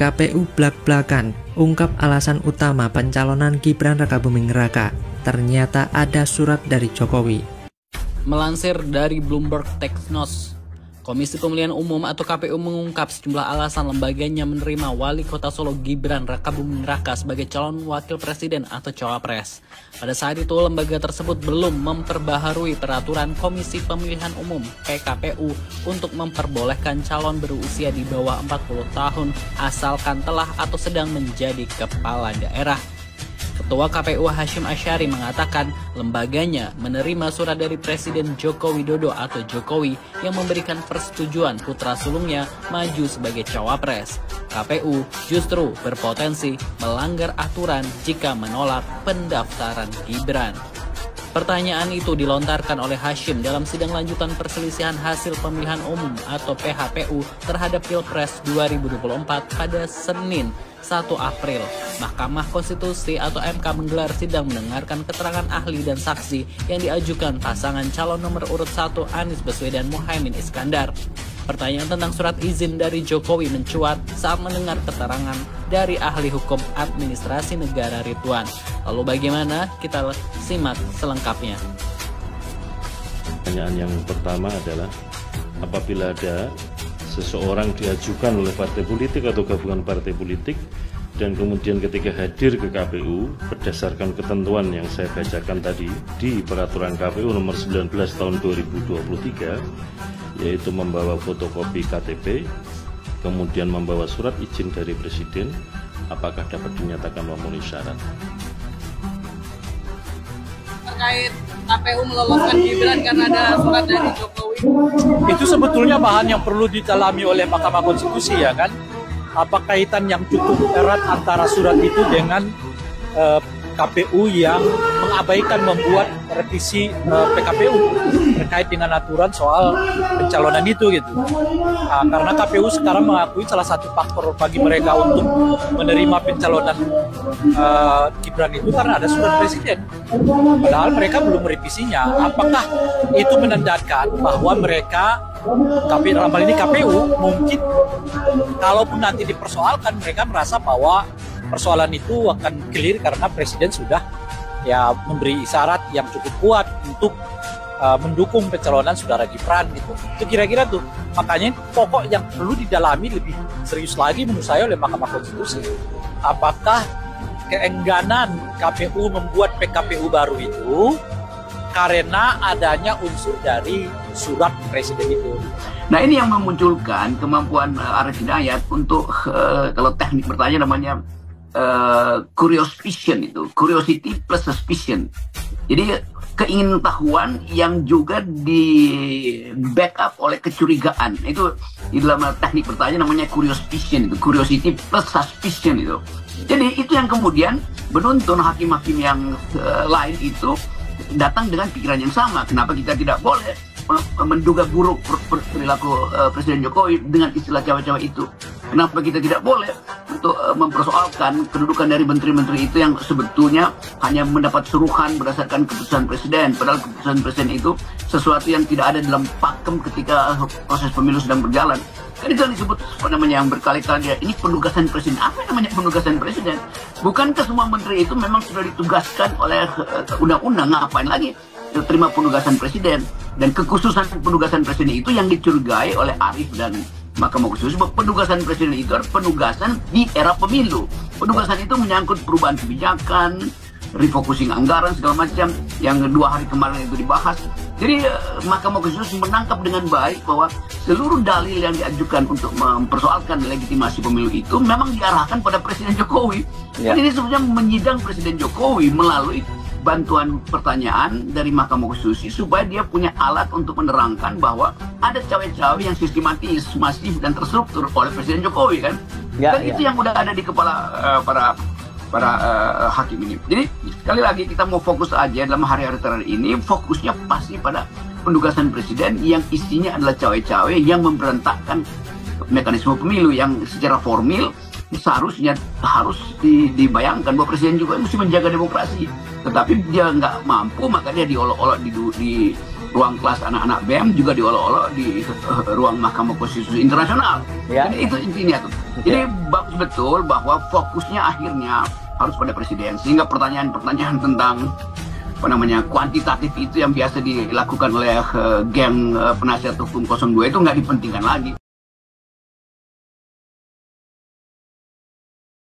KPU blak-blakan ungkap alasan utama pencalonan Gibran Rakabuming Raka. Ternyata ada surat dari Jokowi. Melansir dari Bloomberg Technos, Komisi Pemilihan Umum atau KPU mengungkap sejumlah alasan lembaganya menerima Wali Kota Solo Gibran Rakabuming Raka sebagai calon wakil presiden atau cawapres. Pada saat itu, lembaga tersebut belum memperbaharui peraturan Komisi Pemilihan Umum (PKPU) untuk memperbolehkan calon berusia di bawah 40 tahun asalkan telah atau sedang menjadi kepala daerah. Ketua KPU Hashim Asyari mengatakan lembaganya menerima surat dari Presiden Joko Widodo atau Jokowi yang memberikan persetujuan putra sulungnya maju sebagai cawapres. KPU justru berpotensi melanggar aturan jika menolak pendaftaran Gibran. Pertanyaan itu dilontarkan oleh Hashim dalam sidang lanjutan perselisihan hasil pemilihan umum atau PHPU terhadap Pilpres 2024 pada Senin 1 April. Mahkamah Konstitusi atau MK menggelar sidang mendengarkan keterangan ahli dan saksi yang diajukan pasangan calon nomor urut 1 Anies Baswedan Muhaimin Iskandar. Pertanyaan tentang surat izin dari Jokowi mencuat saat mendengar keterangan dari ahli hukum administrasi negara Ridwan. Lalu bagaimana? Kita simak selengkapnya. Pertanyaan yang pertama adalah apabila ada seseorang diajukan oleh partai politik atau gabungan partai politik dan kemudian ketika hadir ke KPU berdasarkan ketentuan yang saya bacakan tadi di peraturan KPU nomor 19 tahun 2023, yaitu membawa fotokopi KTP, kemudian membawa surat izin dari Presiden, apakah dapat dinyatakan memenuhi syarat? Terkait KPU meloloskan Gibran karena ada surat dari Jokowi, itu sebetulnya bahan yang perlu didalami oleh Mahkamah Konstitusi, ya kan? Apa kaitan yang cukup erat antara surat itu dengan KPU yang mengabaikan membuat revisi PKPU terkait dengan aturan soal pencalonan itu gitu. Karena KPU sekarang mengakui salah satu faktor bagi mereka untuk menerima pencalonan Gibran itu karena ada surat presiden. Padahal mereka belum merevisinya. Apakah itu menandakan bahwa mereka dalam hal ini KPU mungkin kalaupun nanti dipersoalkan mereka merasa bahwa persoalan itu akan clear karena presiden sudah ya memberi isyarat yang cukup kuat untuk mendukung pencalonan saudara Gibran gitu. Itu kira-kira tuh. Makanya pokok yang perlu didalami lebih serius lagi menurut saya oleh Mahkamah Konstitusi. Apakah keengganan KPU membuat PKPU baru itu karena adanya unsur dari surat presiden itu. Nah, ini yang memunculkan kemampuan Arief Hidayat untuk kalau teknik bertanya namanya curiosity plus suspicion. Jadi keingintahuan yang juga di backup oleh kecurigaan. Itu di dalam teknik bertanya namanya curiosity plus suspicion itu. Jadi itu yang kemudian menuntun hakim-hakim yang lain itu datang dengan pikiran yang sama. Kenapa kita tidak boleh menduga buruk perilaku Presiden Jokowi dengan istilah cawe-cawe itu? Kenapa kita tidak boleh untuk mempersoalkan kedudukan dari menteri-menteri itu yang sebetulnya hanya mendapat suruhan berdasarkan keputusan presiden, padahal keputusan presiden itu sesuatu yang tidak ada dalam pakem ketika proses pemilu sedang berjalan. Kan itu yang disebut yang berkali-kali ini penugasan presiden. Apa yang namanya penugasan presiden? Bukankah semua menteri itu memang sudah ditugaskan oleh undang-undang? Ngapain lagi terima penugasan presiden? Dan kekhususan penugasan presiden itu yang dicurigai oleh Arief dan Mahkamah Konstitusi bahwa penugasan presiden itu adalah penugasan di era pemilu. Penugasan itu menyangkut perubahan kebijakan, refocusing anggaran segala macam yang 2 hari kemarin itu dibahas. Jadi Mahkamah Konstitusi menangkap dengan baik bahwa seluruh dalil yang diajukan untuk mempersoalkan legitimasi pemilu itu memang diarahkan pada Presiden Jokowi. Dan ini sebenarnya menyidang Presiden Jokowi melalui bantuan pertanyaan dari Mahkamah Konstitusi supaya dia punya alat untuk menerangkan bahwa ada cawe-cawe yang sistematis, masif dan terstruktur oleh Presiden Jokowi kan. Dan itu yang udah ada di kepala para hakim ini. Jadi sekali lagi kita mau fokus aja dalam hari-hari terakhir ini, fokusnya pasti pada penugasan presiden yang isinya adalah cawe-cawe yang memberontakkan mekanisme pemilu yang secara formil seharusnya harus dibayangkan bahwa presiden juga mesti menjaga demokrasi. Tetapi dia nggak mampu, maka dia diolok-olok ruang kelas anak-anak BEM juga diolok-olok di ruang Mahkamah Konstitusi Internasional. Ya. Jadi itu intinya tuh. Jadi bagus betul bahwa fokusnya akhirnya harus pada presiden, sehingga pertanyaan-pertanyaan tentang kuantitatif itu yang biasa dilakukan oleh geng penasihat hukum 02 itu nggak dipentingkan lagi.